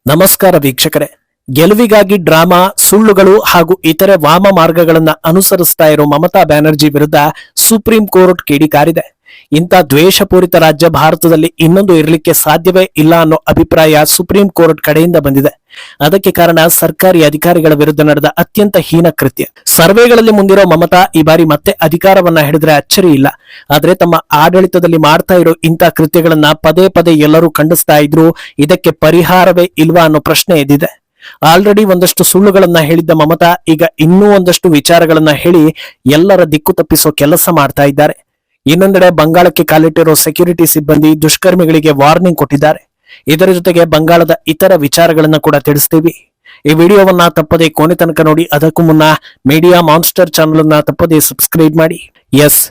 ನಮಸ್ಕಾರ ವೀಕ್ಷಕರೇ. ಗೆಲುವಿಗಾಗಿ ಡ್ರಾಮಾ, ಸುಳ್ಳುಗಳು ಹಾಗೂ ಇತರೆ ವಾಮ ಮಾರ್ಗಗಳನ್ನ ಅನುಸರಿಸ್ತಾ ಇರೋ ಮಮತಾ ಬ್ಯಾನರ್ಜಿ ವಿರುದ್ಧ ಸುಪ್ರೀಂ ಕೋರ್ಟ್ ಕಿಡಿಕಾರಿದೆ. ಇಂಥ ದ್ವೇಷಪೂರಿತ ರಾಜ್ಯ ಭಾರತದಲ್ಲಿ ಇನ್ನೊಂದು ಇರಲಿಕ್ಕೆ ಸಾಧ್ಯವೇ ಇಲ್ಲ ಅನ್ನೋ ಅಭಿಪ್ರಾಯ ಸುಪ್ರೀಂ ಕೋರ್ಟ್ ಕಡೆಯಿಂದ ಬಂದಿದೆ. ಅದಕ್ಕೆ ಕಾರಣ ಸರ್ಕಾರಿ ಅಧಿಕಾರಿಗಳ ವಿರುದ್ಧ ನಡೆದ ಅತ್ಯಂತ ಹೀನ ಕೃತ್ಯ. ಸರ್ವೆಗಳಲ್ಲಿ ಮುಂದಿರೋ ಮಮತಾ ಈ ಬಾರಿ ಮತ್ತೆ ಅಧಿಕಾರವನ್ನ ಹಿಡಿದ್ರೆ ಅಚ್ಚರಿ ಇಲ್ಲ. ಆದ್ರೆ ತಮ್ಮ ಆಡಳಿತದಲ್ಲಿ ಮಾಡ್ತಾ ಇರೋ ಇಂಥ ಕೃತ್ಯಗಳನ್ನ ಪದೇ ಪದೇ ಎಲ್ಲರೂ ಖಂಡಿಸ್ತಾ ಇದ್ರು. ಇದಕ್ಕೆ ಪರಿಹಾರವೇ ಇಲ್ವಾ ಅನ್ನೋ ಪ್ರಶ್ನೆ ಎದ್ದಿದೆ. ಆಲ್ರೆಡಿ ಒಂದಷ್ಟು ಸುಳ್ಳುಗಳನ್ನ ಹೇಳಿದ್ದ ಮಮತಾ ಈಗ ಇನ್ನೂ ಒಂದಷ್ಟು ವಿಚಾರಗಳನ್ನ ಹೇಳಿ ಎಲ್ಲರ ದಿಕ್ಕು ತಪ್ಪಿಸೋ ಕೆಲಸ ಮಾಡ್ತಾ ಇದ್ದಾರೆ. ಇನ್ನೊಂದೆಡೆ ಬಂಗಾಳಕ್ಕೆ ಕಾಲಿಟ್ಟಿರೋ ಸೆಕ್ಯೂರಿಟಿ ಸಿಬ್ಬಂದಿ ದುಷ್ಕರ್ಮಿಗಳಿಗೆ ವಾರ್ನಿಂಗ್ ಕೊಟ್ಟಿದ್ದಾರೆ. ಇದರ ಜೊತೆಗೆ ಬಂಗಾಳದ ಇತರ ವಿಚಾರಗಳನ್ನ ಕೂಡ ತಿಳಿಸ್ತೀವಿ. ಈ ವಿಡಿಯೋವನ್ನ ತಪ್ಪದೆ ಕೊನೆ ತನಕ ನೋಡಿ. ಅದಕ್ಕೂ ಮುನ್ನ ಮೀಡಿಯಾ ಮಾನ್ಸ್ಟರ್ ಚಾನಲ್ ಅನ್ನ ತಪ್ಪದೆ ಸಬ್ಸ್ಕ್ರೈಬ್ ಮಾಡಿ. ಎಸ್,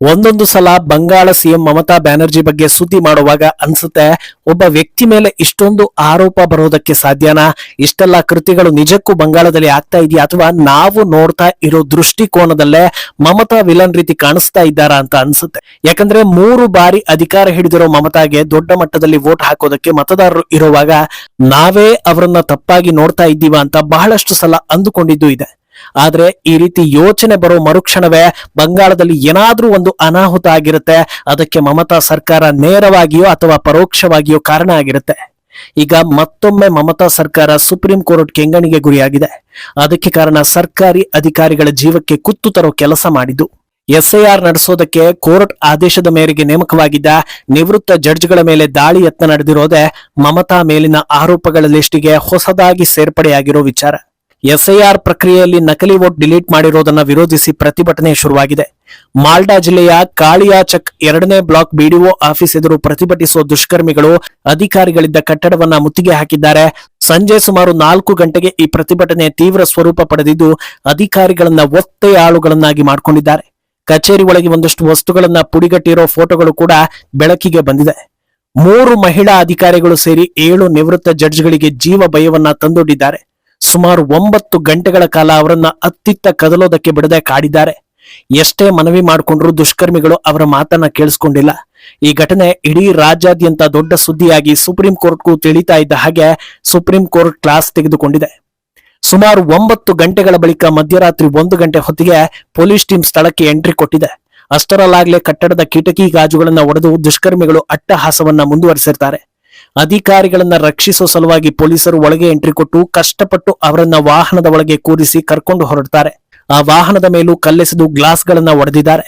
ಒಂದೊಂದು ಸಲ ಬಂಗಾಳ ಸಿಎಂ ಮಮತಾ ಬ್ಯಾನರ್ಜಿ ಬಗ್ಗೆ ಸುದ್ದಿ ಮಾಡುವಾಗ ಅನ್ಸುತ್ತೆ, ಒಬ್ಬ ವ್ಯಕ್ತಿ ಮೇಲೆ ಇಷ್ಟೊಂದು ಆರೋಪ ಬರೋದಕ್ಕೆ ಸಾಧ್ಯನಾ? ಇಷ್ಟೆಲ್ಲ ಕೃತ್ಯಗಳು ನಿಜಕ್ಕೂ ಬಂಗಾಳದಲ್ಲಿ ಆಗ್ತಾ ಇದೆಯಾ, ಅಥವಾ ನಾವು ನೋಡ್ತಾ ಇರೋ ದೃಷ್ಟಿಕೋನದಲ್ಲೇ ಮಮತಾ ವಿಲನ್ ರೀತಿ ಕಾಣಿಸ್ತಾ ಇದ್ದಾರಾ ಅಂತ ಅನ್ಸುತ್ತೆ. ಯಾಕಂದ್ರೆ 3 ಬಾರಿ ಅಧಿಕಾರ ಹಿಡಿದಿರೋ ಮಮತಾಗೆ ದೊಡ್ಡ ಮಟ್ಟದಲ್ಲಿ ವೋಟ್ ಹಾಕೋದಕ್ಕೆ ಮತದಾರರು ಇರುವಾಗ ನಾವೇ ಅವರನ್ನ ತಪ್ಪಾಗಿ ನೋಡ್ತಾ ಇದ್ದೀವಾ ಅಂತ ಬಹಳಷ್ಟು ಸಲ ಅಂದುಕೊಂಡಿದ್ದು ಇದೆ. ಆದ್ರೆ ಈ ರೀತಿ ಯೋಚನೆ ಬರೋ ಮರುಕ್ಷಣವೇ ಬಂಗಾಳದಲ್ಲಿ ಏನಾದ್ರೂ ಒಂದು ಅನಾಹುತ ಆಗಿರುತ್ತೆ. ಅದಕ್ಕೆ ಮಮತಾ ಸರ್ಕಾರ ನೇರವಾಗಿಯೋ ಅಥವಾ ಪರೋಕ್ಷವಾಗಿಯೋ ಕಾರಣ ಆಗಿರುತ್ತೆ. ಈಗ ಮತ್ತೊಮ್ಮೆ ಮಮತಾ ಸರ್ಕಾರ ಸುಪ್ರೀಂ ಕೋರ್ಟ್ ಕೆಂಗಣಿಗೆ ಗುರಿಯಾಗಿದೆ. ಅದಕ್ಕೆ ಕಾರಣ ಸರ್ಕಾರಿ ಅಧಿಕಾರಿಗಳ ಜೀವಕ್ಕೆ ಕುತ್ತು ತರೋ ಕೆಲಸ ಮಾಡಿದ್ದು. ಎಸ್ಐಆರ್ ನಡೆಸೋದಕ್ಕೆ ಕೋರ್ಟ್ ಆದೇಶದ ಮೇರೆಗೆ ನೇಮಕವಾಗಿದ್ದ ನಿವೃತ್ತ ಜಡ್ಜ್ಗಳ ಮೇಲೆ ದಾಳಿ ಯತ್ನ ನಡೆದಿರೋದೇ ಮಮತಾ ಮೇಲಿನ ಆರೋಪಗಳ ಲಿಸ್ಟಿಗೆ ಹೊಸದಾಗಿ ಸೇರ್ಪಡೆಯಾಗಿರೋ ವಿಚಾರ. ಎಸ್ಐಆರ್ ಪ್ರಕ್ರಿಯೆಯಲ್ಲಿ ನಕಲಿ ವೋಟ್ ಡಿಲೀಟ್ ಮಾಡಿರೋದನ್ನ ವಿರೋಧಿಸಿ ಪ್ರತಿಭಟನೆ ಶುರುವಾಗಿದೆ. ಮಾಲ್ಡಾ ಜಿಲ್ಲೆಯ ಕಾಳಿಯಾಚಕ್ 2ನೇ ಬ್ಲಾಕ್ ಬಿಡಿಒ ಆಫೀಸ್ ಎದುರು ಪ್ರತಿಭಟಿಸುವ ದುಷ್ಕರ್ಮಿಗಳು ಅಧಿಕಾರಿಗಳಿದ್ದ ಕಟ್ಟಡವನ್ನ ಮುತ್ತಿಗೆ ಹಾಕಿದ್ದಾರೆ. ಸಂಜೆ ಸುಮಾರು 4 ಗಂಟೆಗೆ ಈ ಪ್ರತಿಭಟನೆ ತೀವ್ರ ಸ್ವರೂಪ ಪಡೆದಿದ್ದು ಅಧಿಕಾರಿಗಳನ್ನ ಒತ್ತೆಯಾಳುಗಳನ್ನಾಗಿ ಮಾಡಿಕೊಂಡಿದ್ದಾರೆ. ಕಚೇರಿ ಒಳಗೆ ಒಂದಷ್ಟು ವಸ್ತುಗಳನ್ನ ಪುಡಿಗಟ್ಟಿರೋ ಫೋಟೋಗಳು ಕೂಡ ಬೆಳಕಿಗೆ ಬಂದಿದೆ. 3 ಮಹಿಳಾ ಅಧಿಕಾರಿಗಳು ಸೇರಿ 7 ನಿವೃತ್ತ ಜಡ್ಜ್ಗಳಿಗೆ ಜೀವ ಭಯವನ್ನ ತಂದೊಡ್ಡಿದ್ದಾರೆ. ಸುಮಾರು 9 ಗಂಟೆಗಳ ಕಾಲ ಅವರನ್ನ ಅತ್ತಿತ್ತ ಕದಲೋದಕ್ಕೆ ಬಿಡದೆ ಕಾಡಿದ್ದಾರೆ. ಎಷ್ಟೇ ಮನವಿ ಮಾಡಿಕೊಂಡ್ರು ದುಷ್ಕರ್ಮಿಗಳು ಅವರ ಮಾತನ್ನ ಕೇಳಿಸ್ಕೊಂಡಿಲ್ಲ. ಈ ಘಟನೆ ಇಡೀ ರಾಜ್ಯಾದ್ಯಂತ ದೊಡ್ಡ ಸುದ್ದಿಯಾಗಿ ಸುಪ್ರೀಂ ಕೋರ್ಟ್ಗೂ ತಿಳಿತಾ ಇದ್ದ ಹಾಗೆ ಸುಪ್ರೀಂ ಕೋರ್ಟ್ ಕ್ಲಾಸ್ ತೆಗೆದುಕೊಂಡಿದೆ. ಸುಮಾರು 9 ಗಂಟೆಗಳ ಬಳಿಕ ಮಧ್ಯರಾತ್ರಿ 1 ಗಂಟೆ ಹೊತ್ತಿಗೆ ಪೊಲೀಸ್ ಟೀಮ್ ಸ್ಥಳಕ್ಕೆ ಎಂಟ್ರಿ ಕೊಟ್ಟಿದೆ. ಅಷ್ಟರಲ್ಲಾಗ್ಲೇ ಕಟ್ಟಡದ ಕಿಟಕಿ ಗಾಜುಗಳನ್ನ ಒಡೆದು ದುಷ್ಕರ್ಮಿಗಳು ಅಟ್ಟಹಾಸವನ್ನ ಮುಂದುವರಿಸಿರ್ತಾರೆ. ಅಧಿಕಾರಿಗಳನ್ನ ರಕ್ಷಿಸೋ ಸಲುವಾಗಿ ಪೊಲೀಸರು ಒಳಗೆ ಎಂಟ್ರಿ ಕೊಟ್ಟು ಕಷ್ಟಪಟ್ಟು ಅವರನ್ನ ವಾಹನದ ಒಳಗೆ ಕೂರಿಸಿ ಕರ್ಕೊಂಡು ಹೊರಡ್ತಾರೆ. ಆ ವಾಹನದ ಮೇಲೂ ಕಲ್ಲೆಸೆದು ಗ್ಲಾಸ್ಗಳನ್ನ ಒಡೆದಿದ್ದಾರೆ.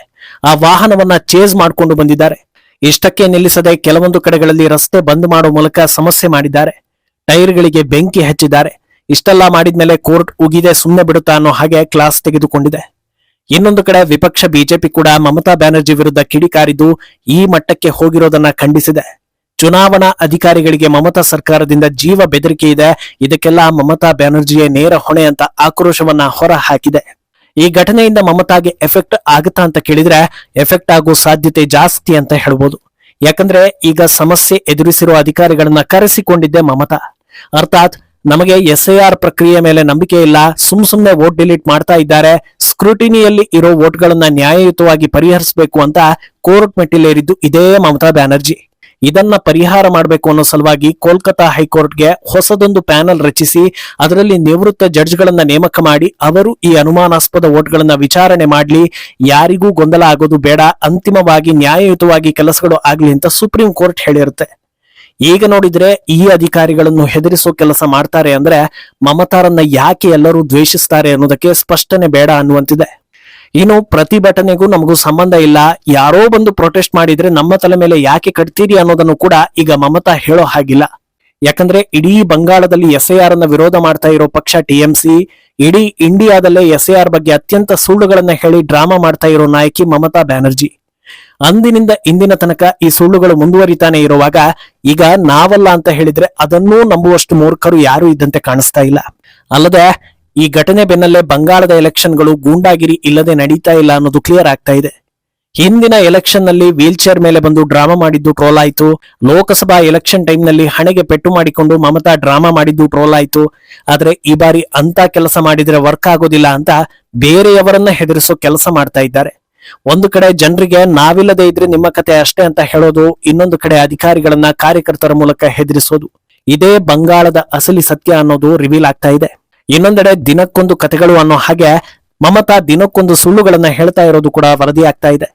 ಆ ವಾಹನವನ್ನ ಚೇಸ್ ಮಾಡ್ಕೊಂಡು ಬಂದಿದ್ದಾರೆ. ಇಷ್ಟಕ್ಕೆ ನಿಲ್ಲಿಸದೆ ಕೆಲವೊಂದು ಕಡೆಗಳಲ್ಲಿ ರಸ್ತೆ ಬಂದ್ ಮಾಡೋ ಮೂಲಕ ಸಮಸ್ಯೆ ಮಾಡಿದ್ದಾರೆ. ಟೈರ್ಗಳಿಗೆ ಬೆಂಕಿ ಹಚ್ಚಿದ್ದಾರೆ. ಇಷ್ಟೆಲ್ಲ ಮಾಡಿದ್ಮೇಲೆ ಕೋರ್ಟ್ ಉಗಿದೆ ಸುಮ್ಮನೆ ಬಿಡುತ್ತಾ ಅನ್ನೋ ಹಾಗೆ ಕ್ಲಾಸ್ ತೆಗೆದುಕೊಂಡಿದೆ. ಇನ್ನೊಂದು ಕಡೆ ವಿಪಕ್ಷ ಬಿಜೆಪಿ ಕೂಡ ಮಮತಾ ಬ್ಯಾನರ್ಜಿ ವಿರುದ್ಧ ಕಿಡಿಕಾರಿದ್ದು ಈ ಮಟ್ಟಕ್ಕೆ ಹೋಗಿರೋದನ್ನ ಖಂಡಿಸಿದೆ. ಚುನಾವಣಾ ಅಧಿಕಾರಿಗಳಿಗೆ ಮಮತಾ ಸರ್ಕಾರದಿಂದ ಜೀವ ಬೆದರಿಕೆ ಇದೆ, ಇದಕ್ಕೆಲ್ಲ ಮಮತಾ ಬ್ಯಾನರ್ಜಿಯೇ ನೇರ ಹೊಣೆ ಅಂತ ಆಕ್ರೋಶವನ್ನ ಹೊರ ಹಾಕಿದೆ. ಈ ಘಟನೆಯಿಂದ ಮಮತಾಗೆ ಎಫೆಕ್ಟ್ ಆಗುತ್ತಾ ಅಂತ ಕೇಳಿದ್ರೆ ಎಫೆಕ್ಟ್ ಆಗೋ ಸಾಧ್ಯತೆ ಜಾಸ್ತಿ ಅಂತ ಹೇಳ್ಬೋದು. ಯಾಕಂದ್ರೆ ಈಗ ಸಮಸ್ಯೆ ಎದುರಿಸಿರುವ ಅಧಿಕಾರಿಗಳನ್ನ ಕರೆಸಿಕೊಂಡಿದ್ದೆ ಮಮತಾ. ಅರ್ಥಾತ್ ನಮಗೆ ಎಸ್ಐಆರ್ ಪ್ರಕ್ರಿಯೆ ಮೇಲೆ ನಂಬಿಕೆ ಇಲ್ಲ, ಸುಮ್ನೆ ವೋಟ್ ಡಿಲೀಟ್ ಮಾಡ್ತಾ ಇದ್ದಾರೆ, ಸ್ಕ್ರೂಟಿನಿಯಲ್ಲಿ ಇರೋ ವೋಟ್ಗಳನ್ನ ನ್ಯಾಯಯುತವಾಗಿ ಪರಿಹರಿಸಬೇಕು ಅಂತ ಕೋರ್ಟ್ ಮೆಟ್ಟಿಲೇರಿದ್ದು ಇದೇ ಮಮತಾ ಬ್ಯಾನರ್ಜಿ. ಇದನ್ನ ಪರಿಹಾರ ಮಾಡಬೇಕು ಅನ್ನೋ ಸಲುವಾಗಿ ಕೋಲ್ಕತಾ ಹೈಕೋರ್ಟ್ಗೆ ಹೊಸದೊಂದು ಪ್ಯಾನಲ್ ರಚಿಸಿ ಅದರಲ್ಲಿ ನಿವೃತ್ತ ಜಡ್ಜ್ಗಳನ್ನ ನೇಮಕ ಮಾಡಿ ಅವರು ಈ ಅನುಮಾನಾಸ್ಪದ ವೋಟ್ಗಳನ್ನ ವಿಚಾರಣೆ ಮಾಡ್ಲಿ, ಯಾರಿಗೂ ಗೊಂದಲ ಆಗೋದು ಬೇಡ, ಅಂತಿಮವಾಗಿ ನ್ಯಾಯಯುತವಾಗಿ ಕೆಲಸಗಳು ಆಗ್ಲಿ ಅಂತ ಸುಪ್ರೀಂ ಕೋರ್ಟ್ ಹೇಳಿರುತ್ತೆ. ಈಗ ನೋಡಿದ್ರೆ ಈ ಅಧಿಕಾರಿಗಳನ್ನು ಹೆದರಿಸೋ ಕೆಲಸ ಮಾಡ್ತಾರೆ ಅಂದ್ರೆ ಮಮತಾರನ್ನ ಯಾಕೆ ಎಲ್ಲರೂ ದ್ವೇಷಿಸ್ತಾರೆ ಅನ್ನೋದಕ್ಕೆ ಸ್ಪಷ್ಟನೆ ಬೇಡ ಅನ್ನುವಂತಿದೆ. ಇನ್ನು ಪ್ರತಿಭಟನೆಗೂ ನಮಗೂ ಸಂಬಂಧ ಇಲ್ಲ, ಯಾರೋ ಬಂದು ಪ್ರೊಟೆಸ್ಟ್ ಮಾಡಿದ್ರೆ ನಮ್ಮ ತಲೆ ಮೇಲೆ ಯಾಕೆ ಕಟ್ತೀರಿ ಅನ್ನೋದನ್ನು ಕೂಡ ಈಗ ಮಮತಾ ಹೇಳೋ ಹಾಗಿಲ್ಲ. ಯಾಕಂದ್ರೆ ಇಡೀ ಬಂಗಾಳದಲ್ಲಿ ಎಸ್ಐಆರ್ ಅನ್ನ ವಿರೋಧ ಮಾಡ್ತಾ ಇರೋ ಪಕ್ಷ ಟಿಎಂಸಿ, ಇಡೀ ಇಂಡಿಯಾದಲ್ಲೇ ಎಸ್ಐಆರ್ ಬಗ್ಗೆ ಅತ್ಯಂತ ಸುಳ್ಳುಗಳನ್ನ ಹೇಳಿ ಡ್ರಾಮಾ ಮಾಡ್ತಾ ಇರೋ ನಾಯಕಿ ಮಮತಾ ಬ್ಯಾನರ್ಜಿ. ಅಂದಿನಿಂದ ಇಂದಿನ ತನಕ ಈ ಸುಳ್ಳುಗಳು ಮುಂದುವರಿತಾನೆ ಇರುವಾಗ ಈಗ ನಾವಲ್ಲ ಅಂತ ಹೇಳಿದ್ರೆ ಅದನ್ನೂ ನಂಬುವಷ್ಟು ಮೂರ್ಖರು ಯಾರು ಇದ್ದಂತೆ ಕಾಣಿಸ್ತಾ ಇಲ್ಲ. ಅಲ್ಲದೆ ಈ ಘಟನೆ ಬೆನ್ನಲ್ಲೇ ಬಂಗಾಳದ ಎಲೆಕ್ಷನ್ಗಳು ಗೂಂಡಾಗಿರಿ ಇಲ್ಲದೆ ನಡೀತಾ ಇಲ್ಲ ಅನ್ನೋದು ಕ್ಲಿಯರ್ ಆಗ್ತಾ ಇದೆ. ಹಿಂದಿನ ಎಲೆಕ್ಷನ್ ನಲ್ಲಿ ವೀಲ್ ಚೇರ್ ಮೇಲೆ ಬಂದು ಡ್ರಾಮಾ ಮಾಡಿದ್ದು ಟ್ರೋಲ್ ಆಯ್ತು. ಲೋಕಸಭಾ ಎಲೆಕ್ಷನ್ ಟೈಮ್ ನಲ್ಲಿ ಹಣೆಗೆ ಪೆಟ್ಟು ಮಾಡಿಕೊಂಡು ಮಮತಾ ಡ್ರಾಮಾ ಮಾಡಿದ್ದು ಟ್ರೋಲ್ ಆಯ್ತು. ಆದ್ರೆ ಈ ಬಾರಿ ಅಂತ ಕೆಲಸ ಮಾಡಿದ್ರೆ ವರ್ಕ್ ಆಗೋದಿಲ್ಲ ಅಂತ ಬೇರೆಯವರನ್ನ ಹೆದರಿಸೋ ಕೆಲಸ ಮಾಡ್ತಾ ಇದ್ದಾರೆ. ಒಂದು ಕಡೆ ಜನರಿಗೆ ನಾವಿಲ್ಲದೆ ಇದ್ರೆ ನಿಮ್ಮ ಕತೆ ಅಷ್ಟೇ ಅಂತ ಹೇಳೋದು, ಇನ್ನೊಂದು ಕಡೆ ಅಧಿಕಾರಿಗಳನ್ನ ಕಾರ್ಯಕರ್ತರ ಮೂಲಕ ಹೆದರಿಸೋದು. ಇದೇ ಬಂಗಾಳದ ಅಸಲಿ ಸತ್ಯ ಅನ್ನೋದು ರಿವೀಲ್ ಆಗ್ತಾ ಇದೆ. ಇನ್ನೊಂದೆಡೆ ದಿನಕ್ಕೊಂದು ಕಥೆಗಳು ಅನ್ನೋ ಹಾಗೆ ಮಮತಾ ದಿನಕ್ಕೊಂದು ಸುಳ್ಳುಗಳನ್ನ ಹೇಳ್ತಾ ಇರೋದು ಕೂಡ ವರದಿ ಆಗ್ತಾ ಇದೆ.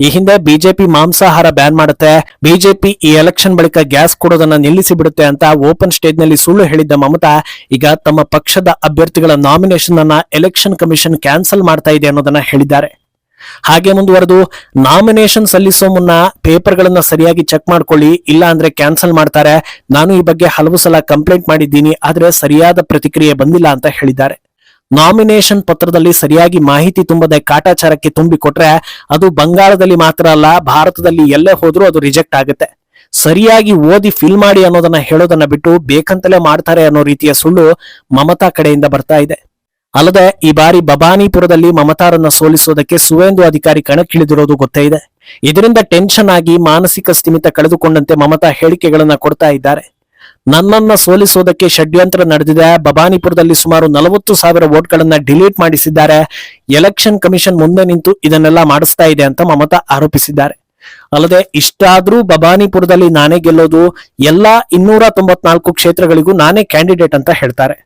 ಈ ಹಿಂದೆ ಬಿಜೆಪಿ ಮಾಂಸಾಹಾರ ಬ್ಯಾನ್ ಮಾಡುತ್ತೆ, ಬಿಜೆಪಿ ಈ ಎಲೆಕ್ಷನ್ ಬಳಿಕ ಗ್ಯಾಸ್ ಕೊಡೋದನ್ನ ನಿಲ್ಲಿಸಿ ಬಿಡುತ್ತೆ ಅಂತ ಓಪನ್ ಸ್ಟೇಜ್ ನಲ್ಲಿ ಸುಳ್ಳು ಹೇಳಿದ್ದ ಮಮತಾ ಈಗ ತಮ್ಮ ಪಕ್ಷದ ಅಭ್ಯರ್ಥಿಗಳ ನಾಮಿನೇಷನ್ ಅನ್ನ ಎಲೆಕ್ಷನ್ ಕಮಿಷನ್ ಕ್ಯಾನ್ಸಲ್ ಮಾಡ್ತಾ ಇದೆ ಅನ್ನೋದನ್ನ ಹೇಳಿದ್ದಾರೆ. ಹಾಗೆ ಮುಂದುವರೆದು, ನಾಮಿನೇಷನ್ ಸಲ್ಲಿಸೋ ಮುನ್ನ ಪೇಪರ್ಗಳನ್ನ ಸರಿಯಾಗಿ ಚೆಕ್ ಮಾಡ್ಕೊಳ್ಳಿ, ಇಲ್ಲ ಅಂದ್ರೆ ಕ್ಯಾನ್ಸಲ್ ಮಾಡ್ತಾರೆ. ನಾನು ಈ ಬಗ್ಗೆ ಹಲವು ಸಲ ಕಂಪ್ಲೇಂಟ್ ಮಾಡಿದ್ದೀನಿ, ಆದ್ರೆ ಸರಿಯಾದ ಪ್ರತಿಕ್ರಿಯೆ ಬಂದಿಲ್ಲ ಅಂತ ಹೇಳಿದ್ದಾರೆ. ನಾಮಿನೇಷನ್ ಪತ್ರದಲ್ಲಿ ಸರಿಯಾಗಿ ಮಾಹಿತಿ ತುಂಬದೆ ಕಾಟಾಚಾರಕ್ಕೆ ತುಂಬಿಕೊಟ್ರೆ ಅದು ಬಂಗಾಳದಲ್ಲಿ ಮಾತ್ರ ಅಲ್ಲ, ಭಾರತದಲ್ಲಿ ಎಲ್ಲೇ ಹೋದ್ರೂ ಅದು ರಿಜೆಕ್ಟ್ ಆಗುತ್ತೆ. ಸರಿಯಾಗಿ ಓದಿ ಫಿಲ್ ಮಾಡಿ ಅನ್ನೋದನ್ನ ಹೇಳೋದನ್ನ ಬಿಟ್ಟು ಬೇಕಂತಲೇ ಮಾಡ್ತಾರೆ ಅನ್ನೋ ರೀತಿಯ ಸುಳ್ಳು ಮಮತಾ ಕಡೆಯಿಂದ ಬರ್ತಾ ಇದೆ. ಅಲ್ಲದೆ ಈ ಬಾರಿ ಬಬಾನಿಪುರದಲ್ಲಿ ಮಮತಾರನ್ನ ಸೋಲಿಸೋದಕ್ಕೆ ಸುವೇಂದು ಅಧಿಕಾರಿ ಕಣಕ್ಕಿಳಿದಿರೋದು ಗೊತ್ತೇ ಇದೆ. ಇದರಿಂದ ಟೆನ್ಷನ್ ಆಗಿ ಮಾನಸಿಕ ಸ್ಥಿಮಿತ ಕಳೆದುಕೊಂಡಂತೆ ಮಮತಾ ಹೇಳಿಕೆಗಳನ್ನ ಕೊಡ್ತಾ ಇದ್ದಾರೆ. ನನ್ನನ್ನ ಸೋಲಿಸೋದಕ್ಕೆ ಷಡ್ಯಂತ್ರ ನಡೆದಿದೆ, ಬಬಾನಿಪುರದಲ್ಲಿ ಸುಮಾರು 40,000 ವೋಟ್ಗಳನ್ನ ಡಿಲೀಟ್ ಮಾಡಿಸಿದ್ದಾರೆ, ಎಲೆಕ್ಷನ್ ಕಮಿಷನ್ ಮುಂದೆ ನಿಂತು ಇದನ್ನೆಲ್ಲ ಮಾಡಿಸ್ತಾ ಇದೆ ಅಂತ ಮಮತಾ ಆರೋಪಿಸಿದ್ದಾರೆ. ಅಲ್ಲದೆ ಇಷ್ಟಾದ್ರೂ ಬಬಾನಿಪುರದಲ್ಲಿ ನಾನೇ ಗೆಲ್ಲೋದು, ಎಲ್ಲಾ 294 ಕ್ಷೇತ್ರಗಳಿಗೂ ನಾನೇ ಕ್ಯಾಂಡಿಡೇಟ್ ಅಂತ ಹೇಳ್ತಾರೆ.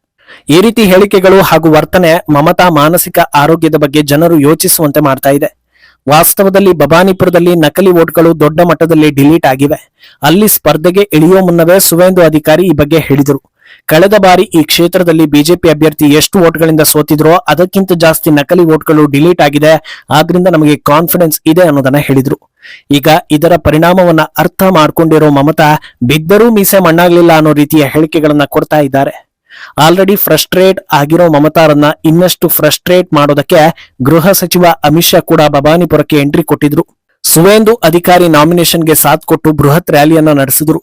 ಈ ರೀತಿ ಹೇಳಿಕೆಗಳು ಹಾಗೂ ವರ್ತನೆ ಮಮತಾ ಮಾನಸಿಕ ಆರೋಗ್ಯದ ಬಗ್ಗೆ ಜನರು ಯೋಚಿಸುವಂತೆ ಮಾಡ್ತಾ ಇದೆ. ವಾಸ್ತವದಲ್ಲಿ ಬಬಾನಿಪುರದಲ್ಲಿ ನಕಲಿ ವೋಟ್ಗಳು ದೊಡ್ಡ ಮಟ್ಟದಲ್ಲಿ ಡಿಲೀಟ್ ಆಗಿವೆ. ಅಲ್ಲಿ ಸ್ಪರ್ಧೆಗೆ ಇಳಿಯೋ ಮುನ್ನವೇ ಸುವೇಂದು ಅಧಿಕಾರಿ ಈ ಬಗ್ಗೆ ಹೇಳಿದರು. ಕಳೆದ ಬಾರಿ ಈ ಕ್ಷೇತ್ರದಲ್ಲಿ ಬಿಜೆಪಿ ಅಭ್ಯರ್ಥಿ ಎಷ್ಟು ವೋಟ್ಗಳಿಂದ ಸೋತಿದ್ರೋ ಅದಕ್ಕಿಂತ ಜಾಸ್ತಿ ನಕಲಿ ವೋಟ್ಗಳು ಡಿಲೀಟ್ ಆಗಿದೆ, ಆದ್ರಿಂದ ನಮಗೆ ಕಾನ್ಫಿಡೆನ್ಸ್ ಇದೆ ಅನ್ನೋದನ್ನ ಹೇಳಿದ್ರು. ಈಗ ಇದರ ಪರಿಣಾಮವನ್ನ ಅರ್ಥ ಮಾಡ್ಕೊಂಡಿರೋ ಮಮತಾ ಬಿದ್ದರೂ ಮೀಸೆ ಮಣ್ಣಾಗ್ಲಿಲ್ಲ ಅನ್ನೋ ರೀತಿಯ ಹೇಳಿಕೆಗಳನ್ನ ಕೊಡ್ತಾ ಇದ್ದಾರೆ. ಆಲ್ರೆಡಿ ಫ್ರಸ್ಟ್ರೇಟ್ ಆಗಿರೋ ಮಮತಾರನ್ನ ಇನ್ನಷ್ಟು ಫ್ರಸ್ಟ್ರೇಟ್ ಮಾಡೋದಕ್ಕೆ ಗೃಹ ಸಚಿವ ಅಮಿತ್ ಶಾ ಕೂಡ ಬಬಾನಿಪುರಕ್ಕೆ ಎಂಟ್ರಿ ಕೊಟ್ಟಿದ್ರು. ಸುವೇಂದು ಅಧಿಕಾರಿ ನಾಮಿನೇಷನ್ಗೆ ಸಾಥ್ ಕೊಟ್ಟು ಬೃಹತ್ ರ್ಯಾಲಿಯನ್ನ ನಡೆಸಿದ್ರು.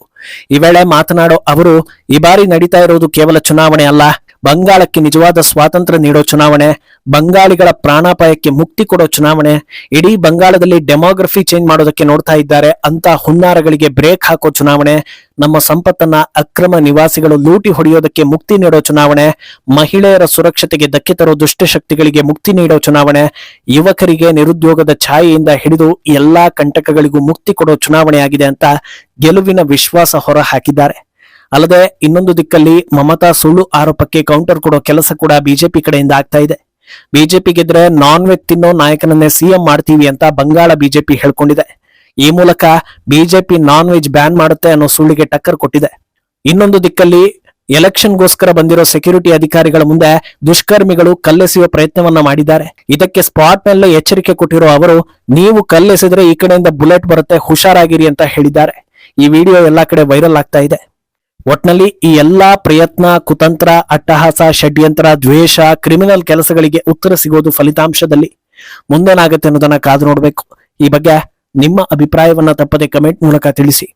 ಈ ವೇಳೆ ಮಾತನಾಡೋ ಅವರು, ಈ ಬಾರಿ ನಡೀತಾ ಇರೋದು ಕೇವಲ ಚುನಾವಣೆ ಅಲ್ಲ, ಬಂಗಾಳಕ್ಕೆ ನಿಜವಾದ ಸ್ವಾತಂತ್ರ್ಯ ನೀಡೋ ಚುನಾವಣೆ, ಬಂಗಾಳಿಗಳ ಪ್ರಾಣಾಪಾಯಕ್ಕೆ ಮುಕ್ತಿ ಕೊಡೋ ಚುನಾವಣೆ, ಇಡೀ ಬಂಗಾಳದಲ್ಲಿ ಡೆಮೋಗ್ರಫಿ ಚೇಂಜ್ ಮಾಡೋದಕ್ಕೆ ನೋಡ್ತಾ ಇದ್ದಾರೆ ಅಂತ ಹುನ್ನಾರಗಳಿಗೆ ಬ್ರೇಕ್ ಹಾಕೋ ಚುನಾವಣೆ, ನಮ್ಮ ಸಂಪತ್ತನ್ನ ಅಕ್ರಮ ನಿವಾಸಿಗಳು ಲೂಟಿ ಹೊಡೆಯೋದಕ್ಕೆ ಮುಕ್ತಿ ನೀಡೋ ಚುನಾವಣೆ, ಮಹಿಳೆಯರ ಸುರಕ್ಷತೆಗೆ ಧಕ್ಕೆ ತರೋ ದುಷ್ಟಶಕ್ತಿಗಳಿಗೆ ಮುಕ್ತಿ ನೀಡೋ ಚುನಾವಣೆ, ಯುವಕರಿಗೆ ನಿರುದ್ಯೋಗದ ಛಾಯೆಯಿಂದ ಹಿಡಿದು ಎಲ್ಲಾ ಕಂಟಕಗಳಿಗೂ ಮುಕ್ತಿ ಕೊಡೋ ಚುನಾವಣೆಯಾಗಿದೆ ಅಂತ ಗೆಲುವಿನ ವಿಶ್ವಾಸ ಹೊರ ಹಾಕಿದ್ದಾರೆ. ಅಲ್ಲದೆ ಇನ್ನೊಂದು ದಿಕ್ಕಲ್ಲಿ ಮಮತಾ ಸುಳ್ಳು ಆರೋಪಕ್ಕೆ ಕೌಂಟರ್ ಕೊಡೋ ಕೆಲಸ ಕೂಡ ಬಿಜೆಪಿ ಕಡೆಯಿಂದ ಆಗ್ತಾ ಇದೆ. ಬಿಜೆಪಿ ಗೆದ್ರೆ ನಾನ್ ವೆಜ್ ತಿನ್ನೋ ನಾಯಕನನ್ನೇ ಸಿಎಂ ಮಾಡ್ತೀವಿ ಅಂತ ಬಂಗಾಳ ಬಿಜೆಪಿ ಹೇಳ್ಕೊಂಡಿದೆ. ಈ ಮೂಲಕ ಬಿಜೆಪಿ ನಾನ್ ವೆಜ್ ಬ್ಯಾನ್ ಮಾಡುತ್ತೆ ಅನ್ನೋ ಸುಳ್ಳಿಗೆ ಟಕ್ಕರ್ ಕೊಟ್ಟಿದೆ. ಇನ್ನೊಂದು ದಿಕ್ಕಲ್ಲಿ ಎಲೆಕ್ಷನ್ಗೋಸ್ಕರ ಬಂದಿರೋ ಸೆಕ್ಯೂರಿಟಿ ಅಧಿಕಾರಿಗಳ ಮುಂದೆ ದುಷ್ಕರ್ಮಿಗಳು ಕಲ್ಲೆಸೆಯುವ ಪ್ರಯತ್ನವನ್ನ ಮಾಡಿದ್ದಾರೆ. ಇದಕ್ಕೆ ಸ್ಪಾಟ್ ನಲ್ಲೇ ಎಚ್ಚರಿಕೆ ಕೊಟ್ಟಿರೋ ಅವರು, ನೀವು ಕಲ್ಲೆಸೆದ್ರೆ ಈ ಕಡೆಯಿಂದ ಬುಲೆಟ್ ಬರುತ್ತೆ, ಹುಷಾರಾಗಿರಿ ಅಂತ ಹೇಳಿದ್ದಾರೆ. ಈ ವಿಡಿಯೋ ಎಲ್ಲಾ ಕಡೆ ವೈರಲ್ ಆಗ್ತಾ ಇದೆ. ಒಟ್ನಲ್ಲಿ ಈ ಎಲ್ಲಾ ಪ್ರಯತ್ನ, ಕುತಂತ್ರ, ಅಟ್ಟಹಾಸ, ಷಡ್ಯಂತ್ರ, ದ್ವೇಷ, ಕ್ರಿಮಿನಲ್ ಕೆಲಸಗಳಿಗೆ ಉತ್ತರ ಸಿಗೋದು ಫಲಿತಾಂಶದಲ್ಲಿ. ಮುಂದೇನಾಗುತ್ತೆ ಅನ್ನೋದನ್ನ ಕಾದು ನೋಡ್ಬೇಕು. ಈ ಬಗ್ಗೆ ನಿಮ್ಮ ಅಭಿಪ್ರಾಯವನ್ನ ತಪ್ಪದೆ ಕಮೆಂಟ್ ಮೂಲಕ ತಿಳಿಸಿ.